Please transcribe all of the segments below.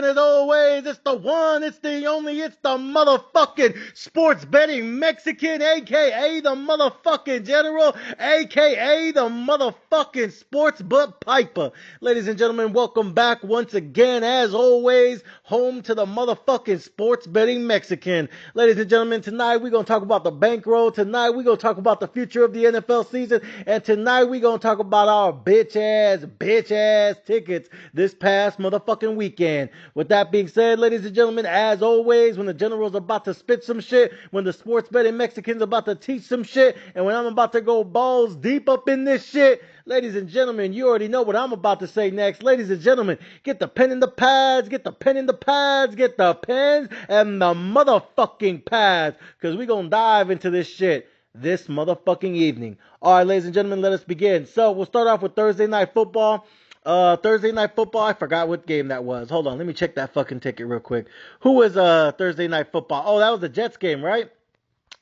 as always, it's the one, it's the only, it's the motherfucking sports betting Mexican, aka the motherfucking general, aka the motherfucking sports butt piper. Ladies and gentlemen, welcome back once again, as always, home to the motherfucking sports betting Mexican. Ladies and gentlemen, tonight we're going to talk about the bankroll. Tonight we're going to talk about the future of the NFL season. And tonight we're going to talk about our bitch ass tickets this past motherfucking weekend. With that being said, ladies and gentlemen, as always, when the general's about to spit some shit, when the sports betting Mexican's about to teach some shit, and when I'm about to go balls deep up in this shit, ladies and gentlemen, you already know what I'm about to say next. Ladies and gentlemen, get the pen and the pads, get the pen and the pads, get the pens and the motherfucking pads, because we're going to dive into this shit this motherfucking evening. All right, ladies and gentlemen, let us begin. So we'll start off with Thursday Night Football. Thursday Night Football, I forgot what game that was. Hold on, let me check that fucking ticket real quick. Who was Thursday Night Football? Oh, that was the Jets game, right?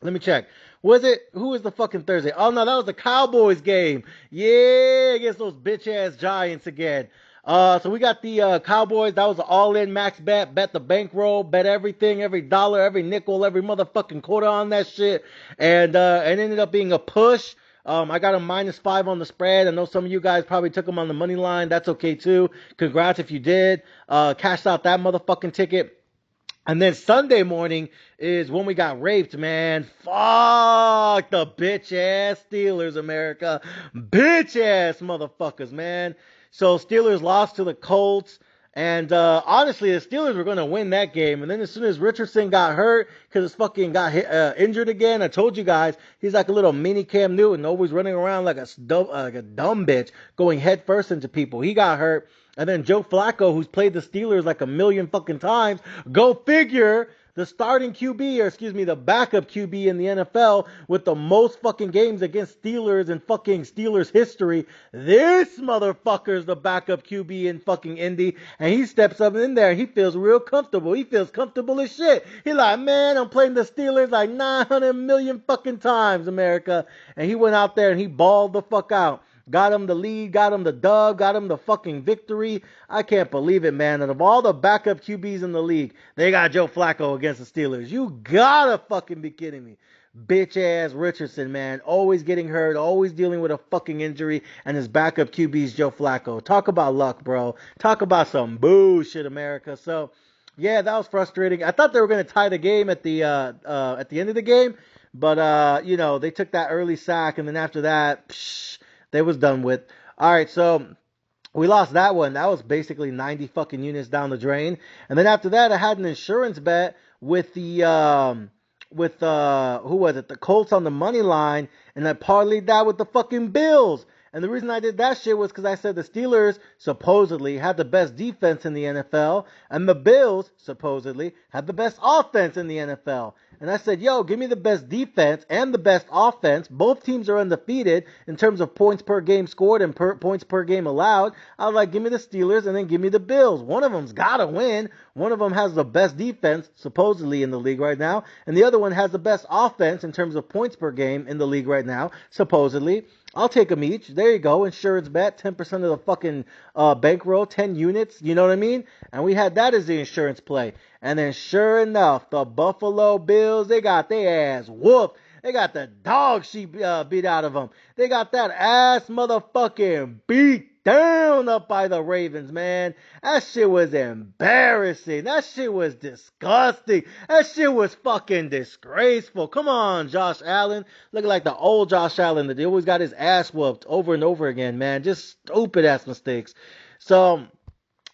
Let me check. Was it? Who was the fucking Thursday? Oh, no, that was the Cowboys game. Yeah, against those bitch-ass Giants again. So we got the Cowboys. That was an all-in max bet. Bet the bankroll. Bet everything, every dollar, every nickel, every motherfucking quarter on that shit. And it ended up being a push. I got a -5 on the spread. I know some of you guys probably took them on the money line. That's okay too. Congrats if you did. Cashed out that motherfucking ticket. And then Sunday morning is when we got raped, man. Fuck the bitch ass Steelers, America. Bitch ass motherfuckers, man. So Steelers lost to the Colts. And honestly, the Steelers were going to win that game. And then as soon as Richardson got hurt, because his fucking got injured again, I told you guys, he's like a little mini Cam Newton, always running around like a dumb bitch, going head first into people. He got hurt. And then Joe Flacco, who's played the Steelers like a million fucking times, go figure, the starting QB, or excuse me, the backup QB in the NFL with the most fucking games against Steelers in fucking Steelers history. This motherfucker's the backup QB in fucking Indy, and he steps up in there and he feels real comfortable. He feels comfortable as shit. He like, man, I'm playing the Steelers like 900 million fucking times, America. And he went out there and he balled the fuck out. Got him the lead, got him the dub, got him the fucking victory. I can't believe it, man. And of all the backup QBs in the league, they got Joe Flacco against the Steelers. You gotta fucking be kidding me. Bitch ass Richardson, man. Always getting hurt, always dealing with a fucking injury, and his backup QB's Joe Flacco. Talk about luck, bro. Talk about some bullshit, America. So, yeah, that was frustrating. I thought they were gonna tie the game at the end of the game, but they took that early sack, and then after that, they was done with. All right, so we lost that one. That was basically 90 fucking units down the drain. And then after that, I had an insurance bet with the who was it? The Colts on the money line, and I parlayed that with the fucking Bills. And the reason I did that shit was because I said the Steelers supposedly had the best defense in the NFL, and the Bills supposedly had the best offense in the NFL. And I said, yo, give me the best defense and the best offense. Both teams are undefeated in terms of points per game scored and points per game allowed. I was like, give me the Steelers and then give me the Bills. One of them's got to win. One of them has the best defense, supposedly, in the league right now. And the other one has the best offense in terms of points per game in the league right now, supposedly. I'll take them each. There you go. Insurance bet, 10% of the fucking bankroll, 10 units. You know what I mean? And we had that as the insurance play. And then sure enough, the Buffalo Bills, they got their ass whooped. They got the dog shit beat out of them. They got that ass motherfucking beat down up by the Ravens, man. That shit was embarrassing. That shit was disgusting. That shit was fucking disgraceful. Come on, Josh Allen. Looking like the old Josh Allen that always got his ass whooped over and over again, man. Just stupid ass mistakes. So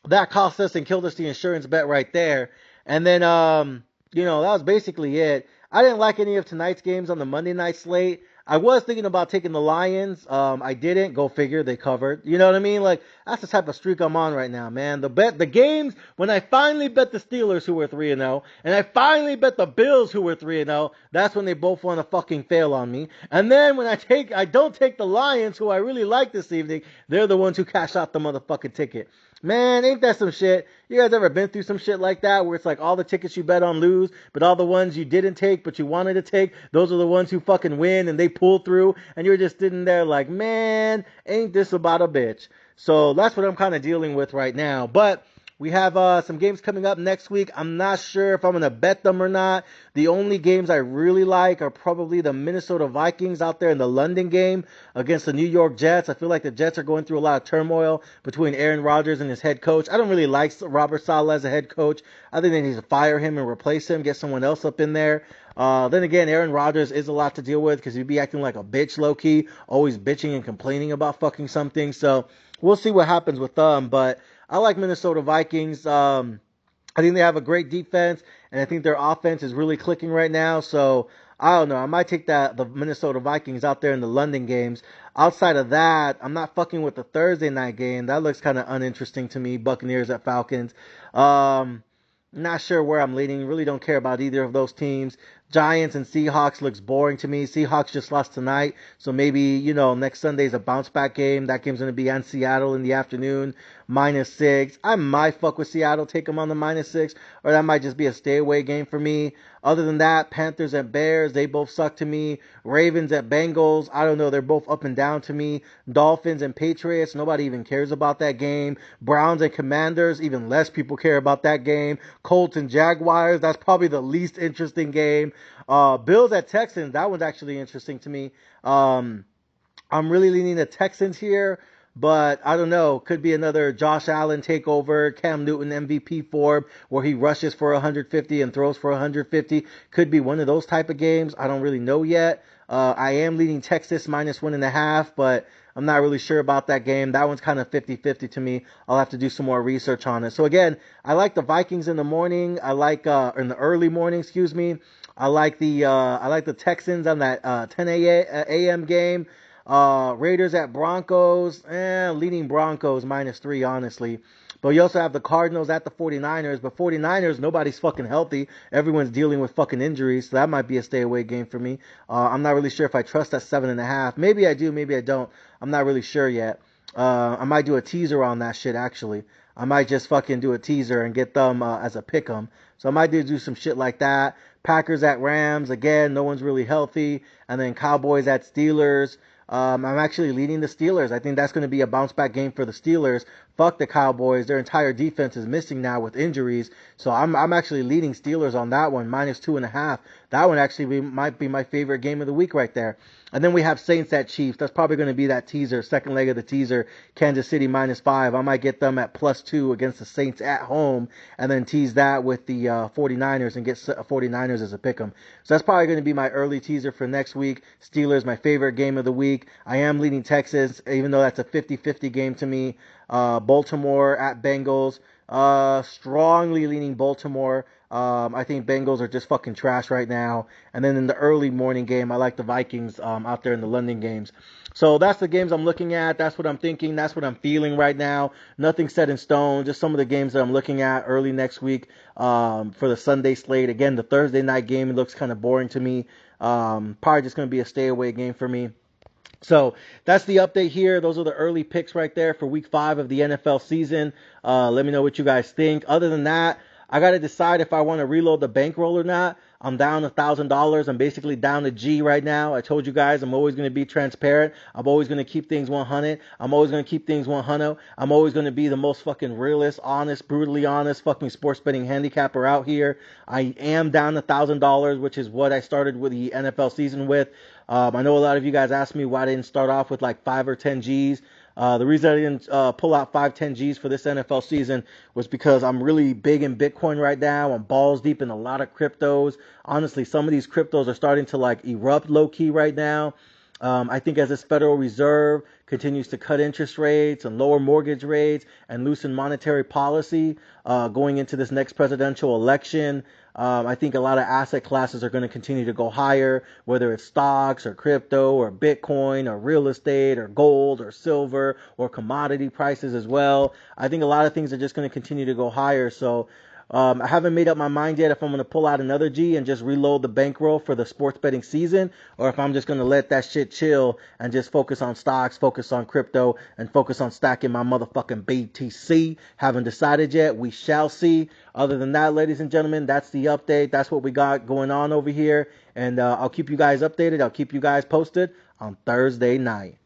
that cost us and killed us the insurance bet right there. And then, that was basically it. I didn't like any of tonight's games on the Monday night slate. I was thinking about taking the Lions. I didn't. Go figure. They covered. You know what I mean? Like, that's the type of streak I'm on right now, man. The games, when I finally bet the Steelers, who were 3-0, and I finally bet the Bills, who were 3-0, that's when they both want to fucking fail on me. And then when I don't take the Lions, who I really like this evening, they're the ones who cash out the motherfucking ticket. Man, ain't that some shit? You guys ever been through some shit like that where it's like all the tickets you bet on lose, but all the ones you didn't take but you wanted to take, those are the ones who fucking win and they pull through, and you're just sitting there like, man, ain't this about a bitch? So that's what I'm kind of dealing with right now. But We have some games coming up next week. I'm not sure if I'm going to bet them or not. The only games I really like are probably the Minnesota Vikings out there in the London game against the New York Jets. I feel like the Jets are going through a lot of turmoil between Aaron Rodgers and his head coach. I don't really like Robert Saleh as a head coach. I think they need to fire him and replace him, get someone else up in there. Then again, Aaron Rodgers is a lot to deal with because he'd be acting like a bitch low-key, always bitching and complaining about fucking something. So we'll see what happens with them, but I like Minnesota Vikings. I think they have a great defense, and I think their offense is really clicking right now. So I don't know. I might take the Minnesota Vikings out there in the London games. Outside of that, I'm not fucking with the Thursday night game. That looks kind of uninteresting to me. Buccaneers at Falcons. Not sure where I'm leaning. Really don't care about either of those teams. Giants and Seahawks looks boring to me. Seahawks just lost tonight, so maybe, next Sunday's a bounce back game. That game's going to be on Seattle in the afternoon, -6. I might fuck with Seattle, take them on the -6, or that might just be a stay away game for me. Other than that, Panthers and Bears, they both suck to me. Ravens at Bengals, I don't know, they're both up and down to me. Dolphins and Patriots, nobody even cares about that game. Browns and Commanders, even less people care about that game. Colts and Jaguars, that's probably the least interesting game. Bills at Texans, that one's actually interesting to me. I'm really leaning the Texans here, but I don't know. Could be another Josh Allen takeover, Cam Newton MVP form, where he rushes for 150 and throws for 150. Could be one of those type of games. I don't really know yet. I am leading Texas -1.5, but I'm not really sure about that game. That one's kind of 50-50 to me. I'll have to do some more research on it. So again, I like the Vikings in the morning. I like in the early morning, excuse me. I like the Texans on that 10 a.m. game. Raiders at Broncos. Leading Broncos -3, honestly. But you also have the Cardinals at the 49ers. But 49ers, nobody's fucking healthy. Everyone's dealing with fucking injuries. So that might be a stay away game for me. I'm not really sure if I trust that 7.5. Maybe I do, maybe I don't. I'm not really sure yet. I might do a teaser on that shit, actually. I might just fucking do a teaser and get them as a pick'em. So I might do some shit like that. Packers at Rams. Again, no one's really healthy. And then Cowboys at Steelers. I'm actually leading the Steelers. I think that's going to be a bounce back game for the Steelers. Fuck the Cowboys. Their entire defense is missing now with injuries. So I'm actually leading Steelers on that one, -2.5. That one actually might be my favorite game of the week right there. And then we have Saints at Chiefs. That's probably going to be that teaser, second leg of the teaser. Kansas City -5. I might get them at +2 against the Saints at home, and then tease that with the 49ers and get 49ers as a pick'em. So that's probably going to be my early teaser for next week. Steelers, my favorite game of the week. I am leading Texas, even though that's a 50-50 game to me. Baltimore at Bengals. Strongly leaning Baltimore. I think Bengals are just fucking trash right now. And then in the early morning game, I like the Vikings out there in the London games. So that's the games I'm looking at. That's what I'm thinking. That's what I'm feeling right now. Nothing set in stone. Just some of the games that I'm looking at early next week for the Sunday slate. Again, the Thursday night game, it looks kind of boring to me. Probably just going to be a stay away game for me. So that's the update here. Those are the early picks right there for week 5 of the NFL season. Let me know what you guys think. Other than that, I got to decide if I want to reload the bankroll or not. I'm down $1,000. I'm basically down to G right now. I told you guys I'm always going to be transparent. I'm always going to keep things 100. I'm always going to keep things 100. I'm always going to be the most fucking realist, honest, brutally honest fucking sports betting handicapper out here. I am down $1,000, which is what I started with the NFL season with. I know a lot of you guys asked me why I didn't start off with like 5 or 10 G's. The reason I didn't pull out 5, 10 G's for this NFL season was because I'm really big in Bitcoin right now. I'm balls deep in a lot of cryptos. Honestly, some of these cryptos are starting to like erupt low key right now. I think as this Federal Reserve continues to cut interest rates and lower mortgage rates and loosen monetary policy going into this next presidential election, I think a lot of asset classes are going to continue to go higher, whether it's stocks or crypto or Bitcoin or real estate or gold or silver or commodity prices as well. I think a lot of things are just going to continue to go higher. So I haven't made up my mind yet if I'm going to pull out another G and just reload the bankroll for the sports betting season, or if I'm just going to let that shit chill and just focus on stocks, focus on crypto, and focus on stacking my motherfucking BTC. Haven't decided yet. We shall see. Other than that, ladies and gentlemen, that's the update. That's what we got going on over here. And I'll keep you guys updated. I'll keep you guys posted on Thursday night.